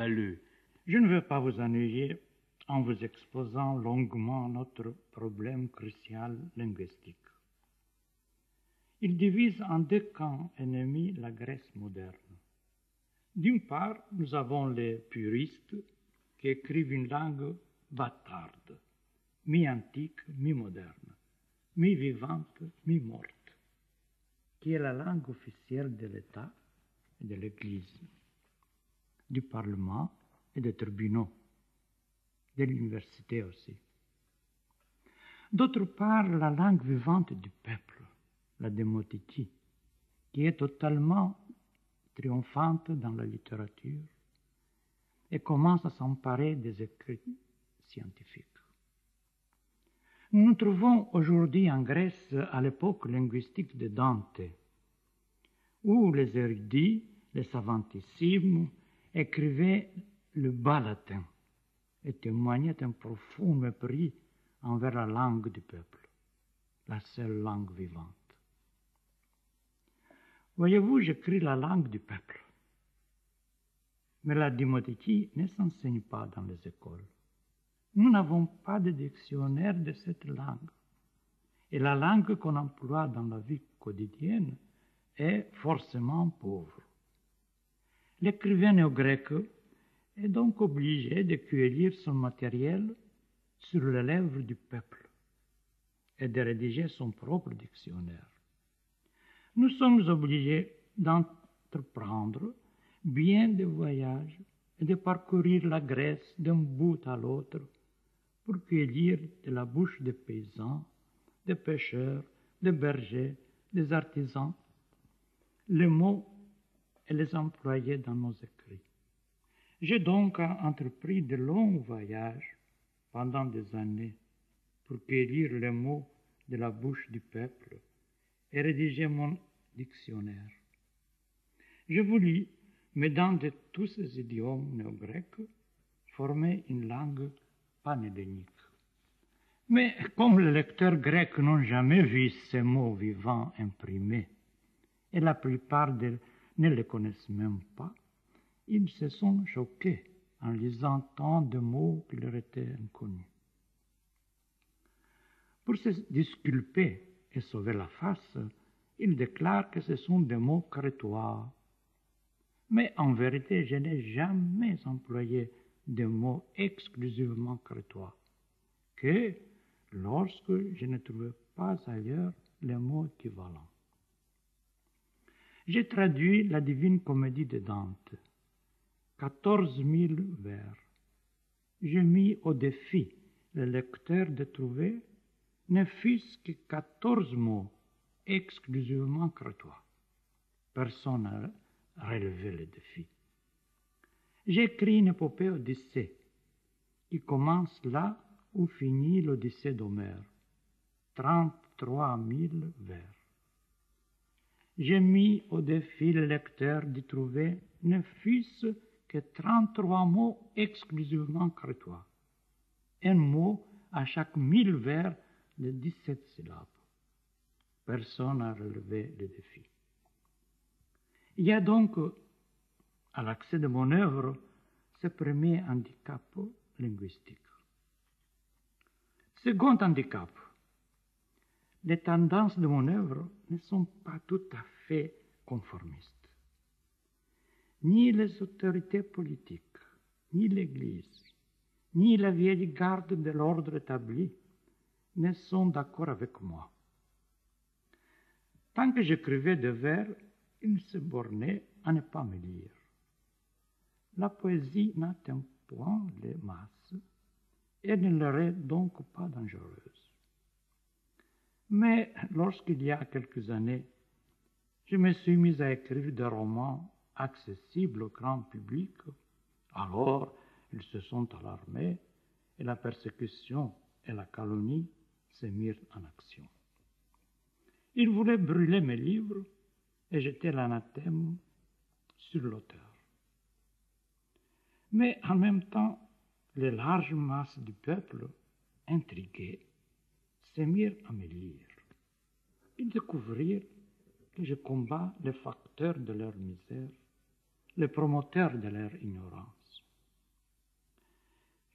Salut. Je ne veux pas vous ennuyer en vous exposant longuement notre problème crucial linguistique. Il divise en deux camps ennemis la Grèce moderne. D'une part, nous avons les puristes qui écrivent une langue bâtarde, mi-antique, mi-moderne, mi-vivante, mi-morte, qui est la langue officielle de l'État et de l'Église, du Parlement et des tribunaux, de l'université aussi. D'autre part, la langue vivante du peuple, la démotitie, qui est totalement triomphante dans la littérature et commence à s'emparer des écrits scientifiques. Nous nous trouvons aujourd'hui en Grèce à l'époque linguistique de Dante, où les érudits, les savantissimes, écrivaient le bas latin et témoignaient un profond mépris envers la langue du peuple, la seule langue vivante. Voyez-vous, j'écris la langue du peuple. Mais la démotitie ne s'enseigne pas dans les écoles. Nous n'avons pas de dictionnaire de cette langue. Et la langue qu'on emploie dans la vie quotidienne est forcément pauvre. L'écrivain néo-grec est donc obligé de cueillir son matériel sur les lèvres du peuple et de rédiger son propre dictionnaire. Nous sommes obligés d'entreprendre bien des voyages et de parcourir la Grèce d'un bout à l'autre pour cueillir de la bouche des paysans, des pêcheurs, des bergers, des artisans, les mots et les employer dans nos écrits. J'ai donc entrepris de longs voyages pendant des années pour cueillir les mots de la bouche du peuple et rédiger mon dictionnaire. Je voulus, mêlant de tous ces idiomes néo-grecs, former une langue panhellénique. Mais comme les lecteurs grecs n'ont jamais vu ces mots vivants imprimés, et la plupart ne les connaissent même pas, ils se sont choqués en lisant tant de mots qui leur étaient inconnus. Pour se disculper et sauver la face, ils déclarent que ce sont des mots crétois. Mais en vérité, je n'ai jamais employé des mots exclusivement crétois, que lorsque je ne trouvais pas ailleurs les mots équivalents. J'ai traduit la Divine Comédie de Dante, 14 000 vers. J'ai mis au défi le lecteur de trouver ne fût-ce que 14 mots exclusivement crétois. Personne n'a relevé le défi. J'ai écrit une épopée Odyssée qui commence là où finit l'Odyssée d'Homère, 33 000 vers. J'ai mis au défi le lecteur d'y trouver ne fût-ce que 33 mots exclusivement crétois, un mot à chaque 1000 vers de 17 syllabes. Personne n'a relevé le défi. Il y a donc, à l'accès de mon œuvre, ce premier handicap linguistique. Second handicap, les tendances de mon œuvre ne sont pas tout à fait conformistes. Ni les autorités politiques, ni l'Église, ni la vieille garde de l'ordre établi ne sont d'accord avec moi. Tant que j'écrivais des vers, ils se bornaient à ne pas me lire. La poésie n'atteint point les masses et ne leur est donc pas dangereuse. Mais lorsqu'il y a quelques années, je me suis mis à écrire des romans accessibles au grand public, alors ils se sont alarmés et la persécution et la calomnie se mirent en action. Ils voulaient brûler mes livres et jeter l'anathème sur l'auteur. Mais en même temps, les larges masses du peuple, intriguées, se mirent à me lire. Ils découvrirent que je combats les facteurs de leur misère, les promoteurs de leur ignorance.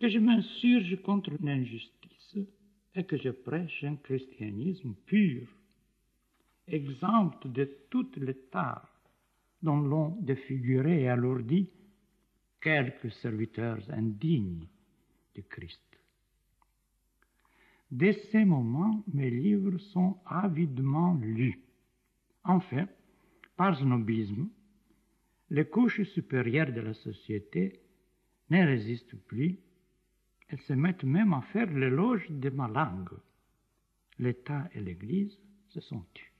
que je m'insurge contre l'injustice et que je prêche un christianisme pur, exempt de toutes les tares dont l'ont défiguré et alourdi quelques serviteurs indignes de Christ. Dès ces moments, mes livres sont avidement lus. Enfin, par snobisme, les couches supérieures de la société ne résistent plus. Elles se mettent même à faire l'éloge de ma langue. L'État et l'Église se sont tus.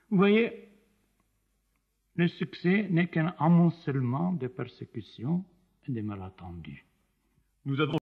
Vous voyez, le succès n'est qu'un amoncellement de persécutions et de malentendus. Nous avons